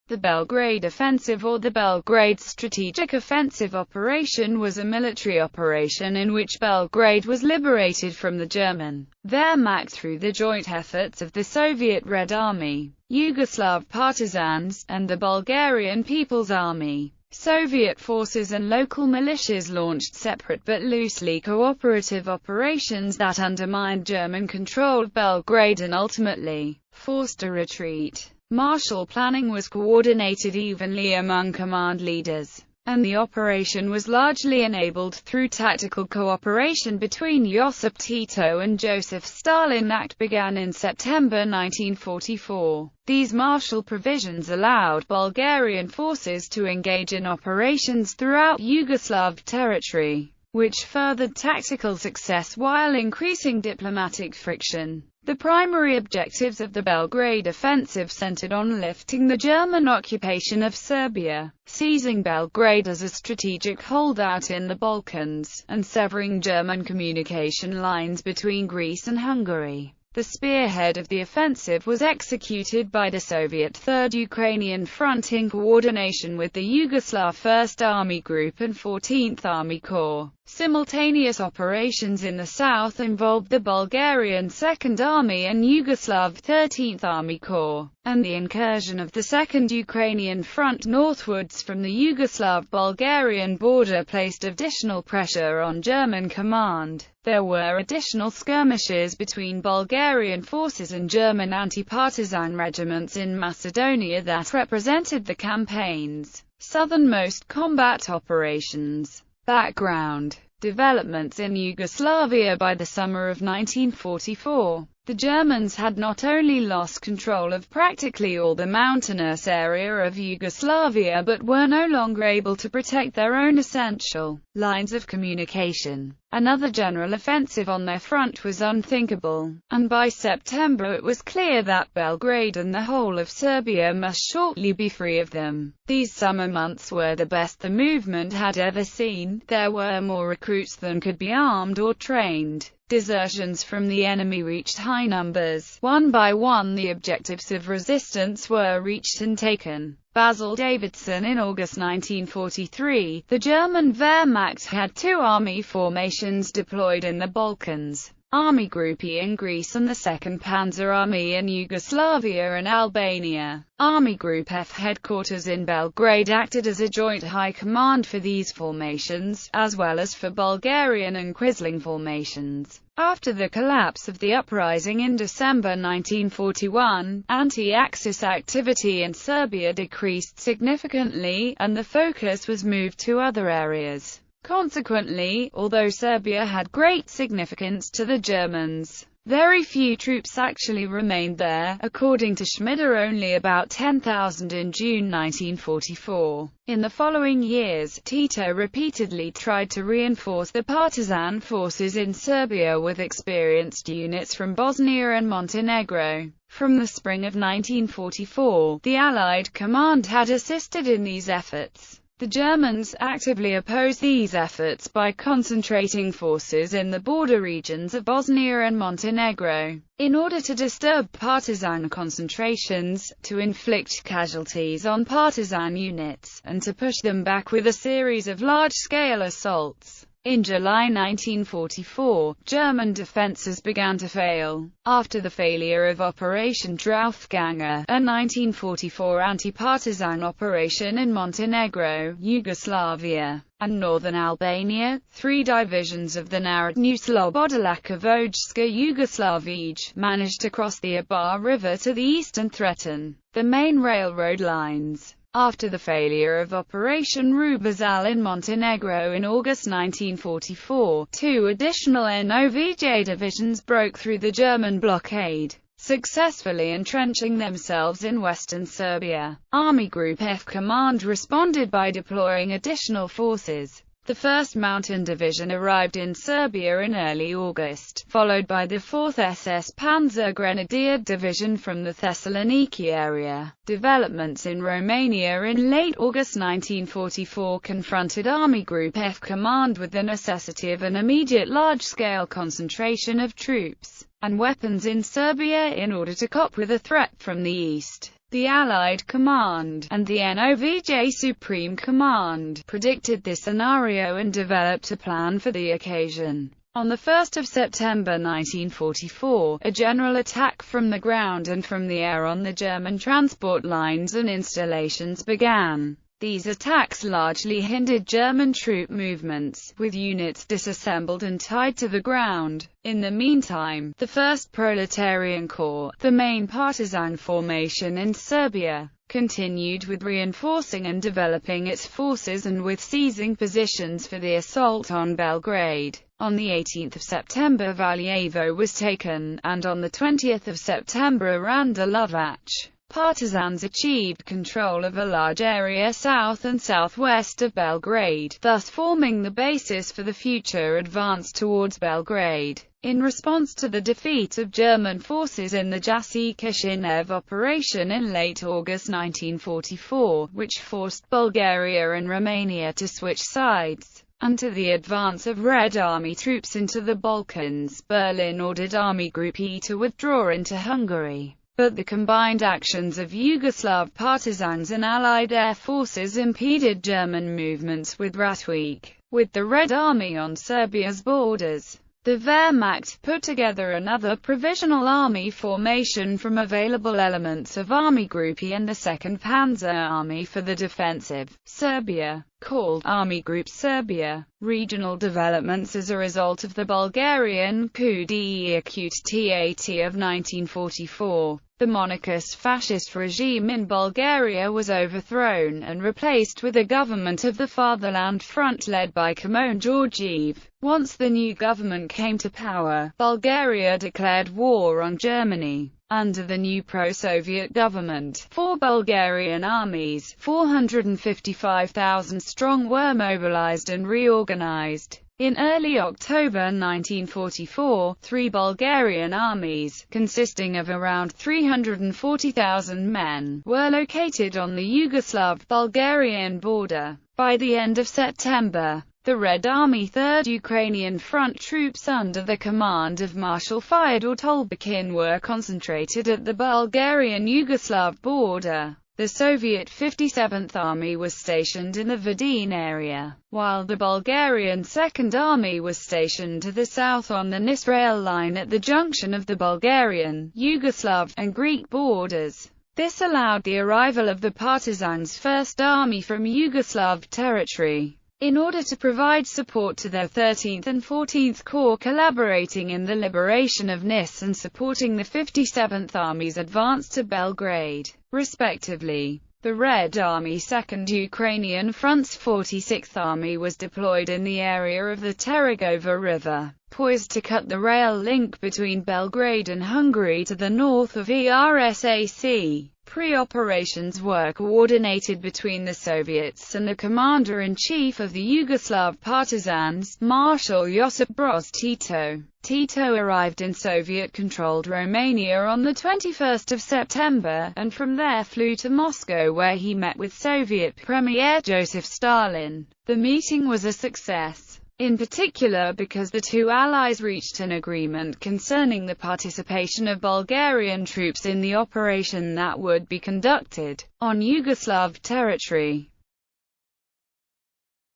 The Belgrade Offensive or the Belgrade Strategic Offensive Operation was a military operation in which Belgrade was liberated from the German Wehrmacht through the joint efforts of the Soviet Red Army, Yugoslav Partisans, and the Bulgarian People's Army. Soviet forces and local militias launched separate but loosely cooperative operations that undermined German control of Belgrade and ultimately forced a retreat. Martial planning was coordinated evenly among command leaders, and the operation was largely enabled through tactical cooperation between Josip Tito and Joseph Stalin. Act began in September 1944. These martial provisions allowed Bulgarian forces to engage in operations throughout Yugoslav territory, which furthered tactical success while increasing diplomatic friction. The primary objectives of the Belgrade Offensive centered on lifting the German occupation of Serbia, seizing Belgrade as a strategic holdout in the Balkans, and severing German communication lines between Greece and Hungary. The spearhead of the offensive was executed by the Soviet Third Ukrainian Front in coordination with the Yugoslav First Army Group and 14th Army Corps. Simultaneous operations in the south involved the Bulgarian Second Army and Yugoslav 13th Army Corps, and the incursion of the Second Ukrainian Front northwards from the Yugoslav-Bulgarian border placed additional pressure on German command. There were additional skirmishes between Bulgarian forces and German anti-partisan regiments in Macedonia that represented the campaign's southernmost combat operations. Background: developments in Yugoslavia. By the summer of 1944, the Germans had not only lost control of practically all the mountainous area of Yugoslavia but were no longer able to protect their own essential lines of communication. Another general offensive on their front was unthinkable, and by September it was clear that Belgrade and the whole of Serbia must shortly be free of them. These summer months were the best the movement had ever seen. There were more recruits than could be armed or trained. Desertions from the enemy reached high numbers. One by one the objectives of resistance were reached and taken. Basil Davidson. In August 1943, the German Wehrmacht had two army formations deployed in the Balkans. Army Group E in Greece and the 2nd Panzer Army in Yugoslavia and Albania. Army Group F headquarters in Belgrade acted as a joint high command for these formations, as well as for Bulgarian and Quisling formations. After the collapse of the uprising in December 1941, anti-Axis activity in Serbia decreased significantly, and the focus was moved to other areas. Consequently, although Serbia had great significance to the Germans, very few troops actually remained there. According to Schmider, only about 10,000 in June 1944. In the following years, Tito repeatedly tried to reinforce the partisan forces in Serbia with experienced units from Bosnia and Montenegro. From the spring of 1944, the Allied command had assisted in these efforts. The Germans actively opposed these efforts by concentrating forces in the border regions of Bosnia and Montenegro, in order to disturb partisan concentrations, to inflict casualties on partisan units, and to push them back with a series of large-scale assaults. In July 1944, German defenses began to fail. After the failure of Operation Draufgänger, a 1944 anti-partisan operation in Montenegro, Yugoslavia, and northern Albania, 3 divisions of the Narodnu Slobodilačka Vojska Jugoslavije managed to cross the Ibar River to the east and threaten the main railroad lines. After the failure of Operation Rubazal in Montenegro in August 1944, 2 additional NOVJ divisions broke through the German blockade, successfully entrenching themselves in western Serbia. Army Group F Command responded by deploying additional forces. The 1st Mountain Division arrived in Serbia in early August, followed by the 4th SS Panzer Grenadier Division from the Thessaloniki area. Developments in Romania in late August 1944 confronted Army Group F Command with the necessity of an immediate large-scale concentration of troops and weapons in Serbia in order to cope with a threat from the east. The Allied Command, and the NOVJ Supreme Command, predicted this scenario and developed a plan for the occasion. On 1 September 1944, a general attack from the ground and from the air on the German transport lines and installations began. These attacks largely hindered German troop movements, with units disassembled and tied to the ground. In the meantime, the 1st Proletarian Corps, the main partisan formation in Serbia, continued with reinforcing and developing its forces and with seizing positions for the assault on Belgrade. On 18 September Valjevo was taken, and on 20 September Randalovac. Partisans achieved control of a large area south and southwest of Belgrade, thus forming the basis for the future advance towards Belgrade. In response to the defeat of German forces in the Jaski-Kishinev operation in late August 1944, which forced Bulgaria and Romania to switch sides, and to the advance of Red Army troops into the Balkans, Berlin ordered Army Group E to withdraw into Hungary. But the combined actions of Yugoslav partisans and Allied air forces impeded German movements with Ratweek, with the Red Army on Serbia's borders. The Wehrmacht put together another provisional army formation from available elements of Army Group E and the 2nd Panzer Army for the defensive, Serbia, called Army Group Serbia. Regional developments as a result of the Bulgarian coup d'état of 1944. The monarchist fascist regime in Bulgaria was overthrown and replaced with a government of the Fatherland Front led by Khamon Georgiev. Once the new government came to power, Bulgaria declared war on Germany. Under the new pro-Soviet government, 4 Bulgarian armies, 455,000 strong, were mobilized and reorganized. In early October 1944, 3 Bulgarian armies, consisting of around 340,000 men, were located on the Yugoslav-Bulgarian border. By the end of September, the Red Army 3rd Ukrainian Front troops under the command of Marshal Fyodor Tolbakin were concentrated at the Bulgarian-Yugoslav border. The Soviet 57th Army was stationed in the Vidin area, while the Bulgarian 2nd Army was stationed to the south on the Nis rail line at the junction of the Bulgarian, Yugoslav, and Greek borders. This allowed the arrival of the partisans' 1st Army from Yugoslav territory, in order to provide support to their 13th and 14th Corps collaborating in the liberation of Nis and supporting the 57th Army's advance to Belgrade, respectively. The Red Army 2nd Ukrainian Front's 46th Army was deployed in the area of the Teragova River, poised to cut the rail link between Belgrade and Hungary to the north of Ersac. Pre-operations were coordinated between the Soviets and the commander-in-chief of the Yugoslav Partisans, Marshal Josip Broz Tito. Tito arrived in Soviet-controlled Romania on 21 September, and from there flew to Moscow where he met with Soviet Premier Joseph Stalin. The meeting was a success, in particular because the two allies reached an agreement concerning the participation of Bulgarian troops in the operation that would be conducted on Yugoslav territory.